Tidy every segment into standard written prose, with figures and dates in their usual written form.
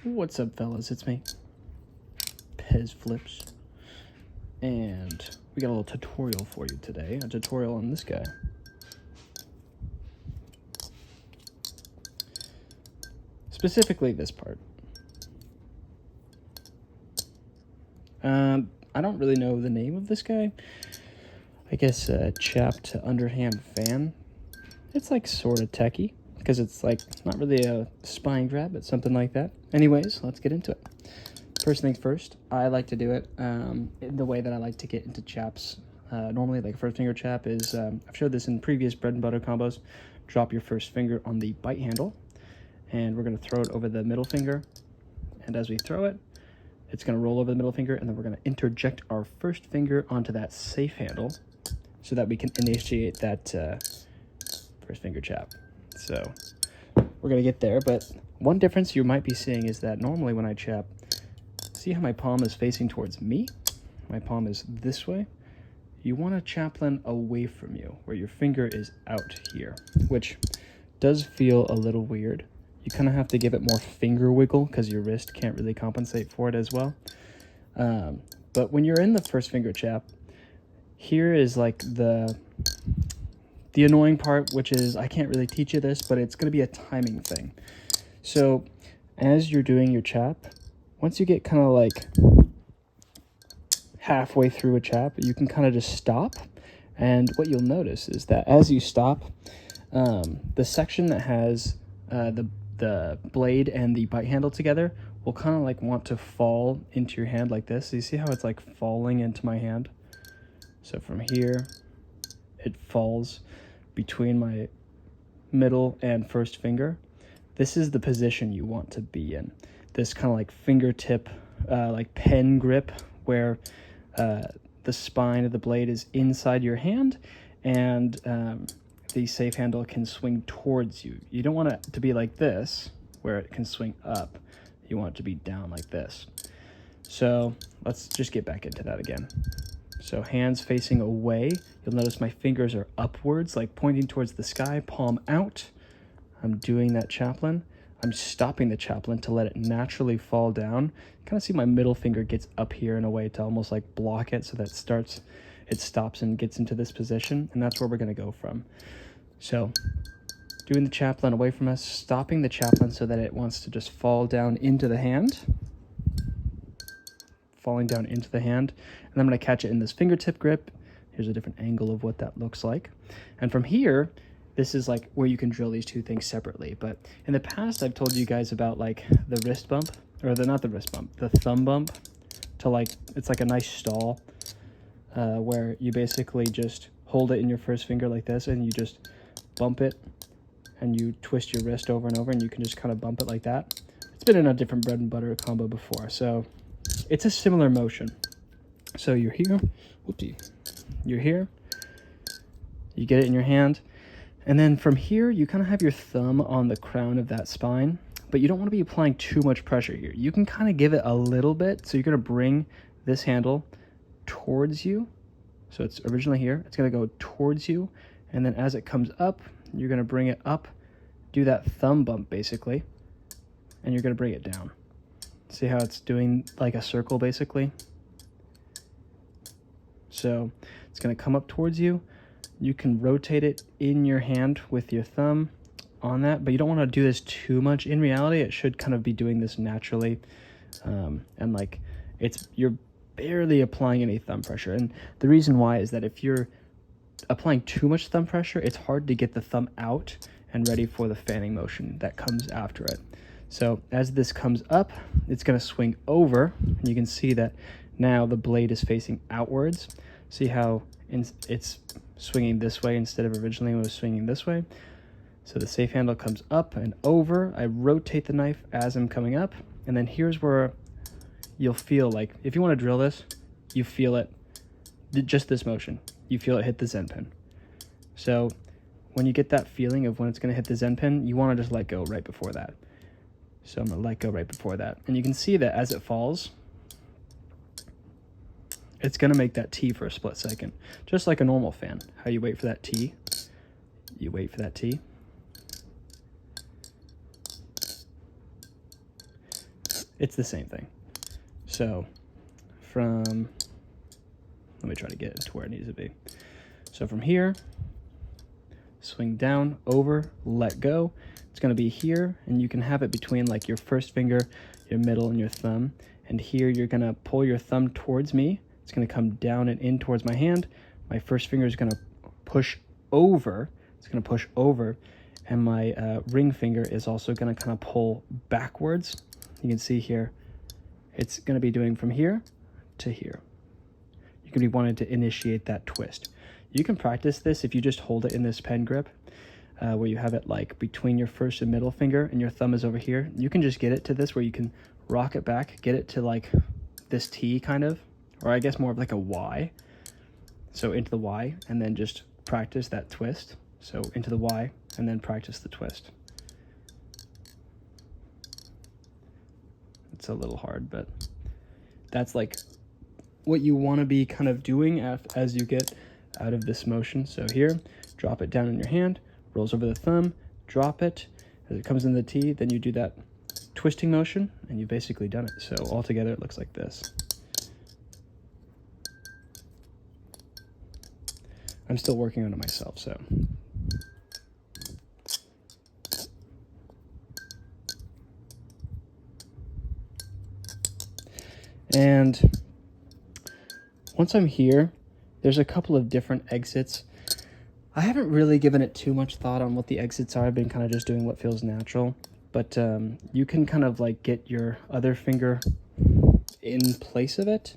What's up, fellas? It's me, Pez Flips, and we got a little tutorial for you today. A tutorial on this guy. Specifically this part. I don't really know the name of this guy. I guess chapped underhand fan. It's like sort of techie, because it's like not really a spine grab, but something like that. Anyways, let's get into it. First things first, I like to do it the way that I like to get into chaps. Normally, like a first finger chap is, I've showed this in previous bread and butter combos. Drop your first finger on the bite handle, and we're going to throw it over the middle finger. And as we throw it, it's going to roll over the middle finger, and then we're going to interject our first finger onto that safe handle so that we can initiate that first finger chap. So we're going to get there, but one difference you might be seeing is that normally when I chap, see how my palm is facing towards me? My palm is this way. You want a Chaplin away from you, where your finger is out here, which does feel a little weird. You kind of have to give it more finger wiggle because your wrist can't really compensate for it as well. But when you're in the first finger chap, here is like the annoying part, which is I can't really teach you this, but it's going to be a timing thing. So as you're doing your chap, once you get kind of like halfway through a chap, you can kind of just stop. And what you'll notice is that as you stop, the section that has the blade and the bite handle together will kind of like want to fall into your hand like this. So you see how it's like falling into my hand? So from here, it falls between my middle and first finger. This is the position you want to be in. This kind of like fingertip, like pen grip, where the spine of the blade is inside your hand, and the safe handle can swing towards you. You don't want it to be like this, where it can swing up. You want it to be down like this. So let's just get back into that again. So hands facing away. You'll notice my fingers are upwards, like pointing towards the sky, palm out. I'm doing that Chaplin. I'm stopping the Chaplin to let it naturally fall down. Kind of see my middle finger gets up here in a way to almost like block it, so that it stops and gets into this position, and that's where we're going to go from. So doing the Chaplin away from us, stopping the Chaplin so that it wants to just fall down into the hand. Falling down into the hand, and I'm going to catch it in this fingertip grip. Here's a different angle of what that looks like. And from here, this is like where you can drill these two things separately. But in the past, I've told you guys about like the wrist bump, or not the wrist bump, the thumb bump, to like, it's like a nice stall where you basically just hold it in your first finger like this, and you just bump it, and you twist your wrist over and over, and you can just kind of bump it like that. It's been in a different bread and butter combo before, so it's a similar motion. So you're here, whoopsie, you're here, you get it in your hand, and then from here, you kind of have your thumb on the crown of that spine, but you don't want to be applying too much pressure here. You can kind of give it a little bit, so you're going to bring this handle towards you. So it's originally here, it's going to go towards you, and then as it comes up, you're going to bring it up, do that thumb bump basically, and you're going to bring it down. See how it's doing like a circle basically? So it's going to come up towards you. You can rotate it in your hand with your thumb on that, but you don't want to do this too much. In reality, it should kind of be doing this naturally, and like you're barely applying any thumb pressure. And the reason why is that if you're applying too much thumb pressure, it's hard to get the thumb out and ready for the fanning motion that comes after it. So as this comes up, it's going to swing over, and you can see that now the blade is facing outwards. See how it's swinging this way instead of originally when it was swinging this way? So the safe handle comes up and over. I rotate the knife as I'm coming up, and then here's where you'll feel like, if you want to drill this, you feel it, just this motion. You feel it hit the Zen pin. So when you get that feeling of when it's going to hit the Zen pin, you want to just let go right before that. So I'm going to let go right before that. And you can see that as it falls, it's going to make that T for a split second. Just like a normal fan. How you wait for that T. You wait for that T. it's the same thing. So from, let me try to get it to where it needs to be. So from here, swing down, over, let go. It's going to be here, and you can have it between like your first finger, your middle, and your thumb. And here you're going to pull your thumb towards me. It's going to come down and in towards my hand. My first finger is going to push over. It's going to push over. And my ring finger is also going to kind of pull backwards. You can see here, it's going to be doing from here to here. You're going to be wanting to initiate that twist. You can practice this if you just hold it in this pen grip, where you have it like between your first and middle finger and your thumb is over here. You can just get it to this where you can rock it back, get it to like this T kind of, or I guess more of like a Y. So into the Y, and then just practice that twist. So into the Y, and then practice the twist. It's a little hard, but that's like what you want to be kind of doing as you get out of this motion. So here, drop it down in your hand, rolls over the thumb, drop it. As it comes in the T, then you do that twisting motion, and you've basically done it. So altogether, it looks like this. I'm still working on it myself, so. And once I'm here, there's a couple of different exits. I haven't really given it too much thought on what the exits are. I've been kind of just doing what feels natural. But you can kind of like get your other finger in place of it.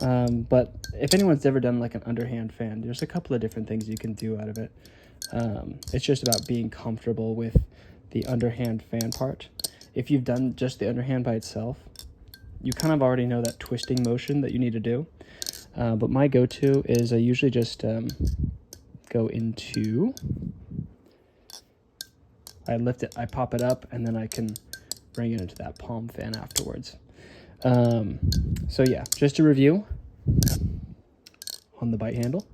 But if anyone's ever done like an underhand fan, there's a couple of different things you can do out of it. It's just about being comfortable with the underhand fan part. If you've done just the underhand by itself, you kind of already know that twisting motion that you need to do. But my go-to is I usually just go into, I lift it, I pop it up, and then I can bring it into that palm fan afterwards. So yeah, just to review, on the bite handle,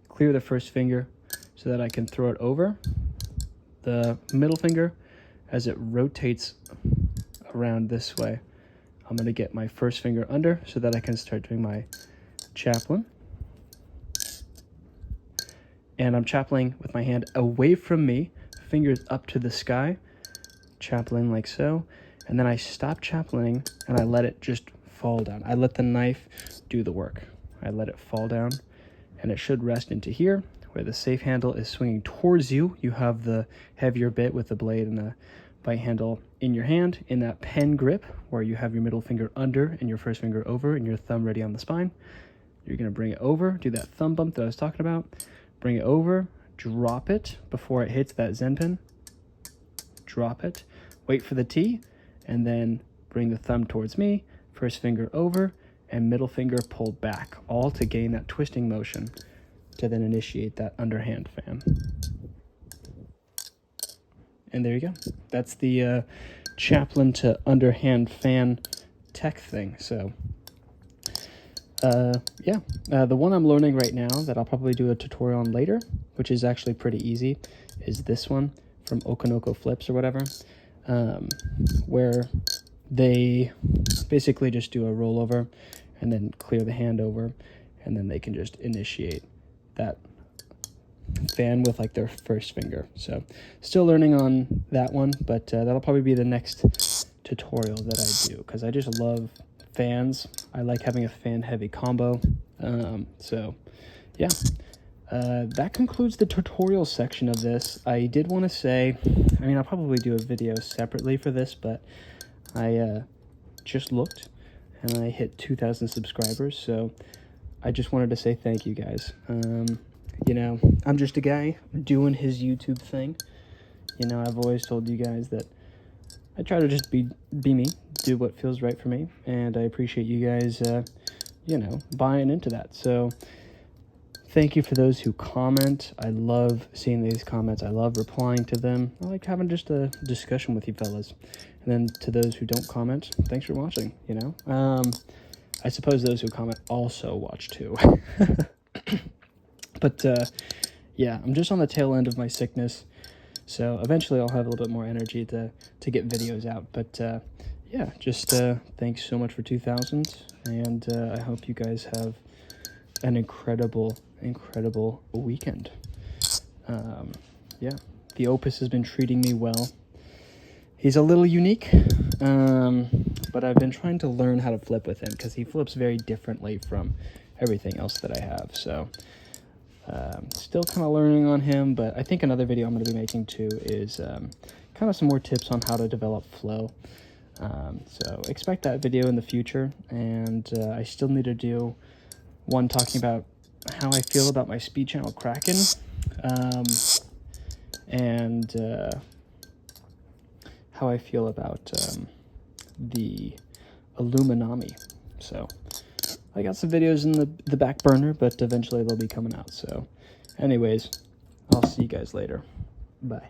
clear the first finger so that I can throw it over the middle finger. As it rotates around this way, I'm going to get my first finger under so that I can start doing my Chaplin. And I'm Chaplining with my hand away from me, fingers up to the sky, Chaplin like so. And then I stop Chaplining and I let it just fall down. I let the knife do the work. I let it fall down, and it should rest into here where the safe handle is swinging towards you. You have the heavier bit with the blade and the bite handle in your hand in that pen grip where you have your middle finger under and your first finger over and your thumb ready on the spine. You're going to bring it over, do that thumb bump that I was talking about, bring it over, drop it before it hits that Zen pin, drop it, wait for the T, and then bring the thumb towards me, first finger over, and middle finger pulled back, all to gain that twisting motion to then initiate that underhand fan. And there you go. That's the Chaplin to underhand fan tech thing. So, yeah. The one I'm learning right now that I'll probably do a tutorial on later, which is actually pretty easy, is this one from Okonoko Flips or whatever, where they basically just do a rollover and then clear the hand over, and then they can just initiate that fan with like their first finger. So still learning on that one, but that'll probably be the next tutorial that I do, because I just love fans. I like having a fan heavy combo. So yeah, that concludes the tutorial section of this. I did want to say, I mean, I'll probably do a video separately for this, but I just looked and I hit 2,000 subscribers, so I just wanted to say thank you guys. You know, I'm just a guy doing his YouTube thing. You know, I've always told you guys that I try to just be me, do what feels right for me, and I appreciate you guys, you know, buying into that. So thank you for those who comment. I love seeing these comments. I love replying to them. I like having just a discussion with you fellas. And then to those who don't comment, thanks for watching, you know. I suppose those who comment also watch too. But yeah, I'm just on the tail end of my sickness, so eventually I'll have a little bit more energy to get videos out. But yeah, just thanks so much for 2000, and I hope you guys have an incredible weekend. Yeah, the Opus has been treating me well. He's a little unique, but I've been trying to learn how to flip with him because he flips very differently from everything else that I have. So still kind of learning on him, but I think another video I'm going to be making too is kind of some more tips on how to develop flow. So expect that video in the future, and I still need to do one talking about how I feel about my speed channel Kraken, and how I feel about the Illuminami. So I got some videos in the back burner, but eventually they'll be coming out. So anyways, I'll see you guys later. Bye.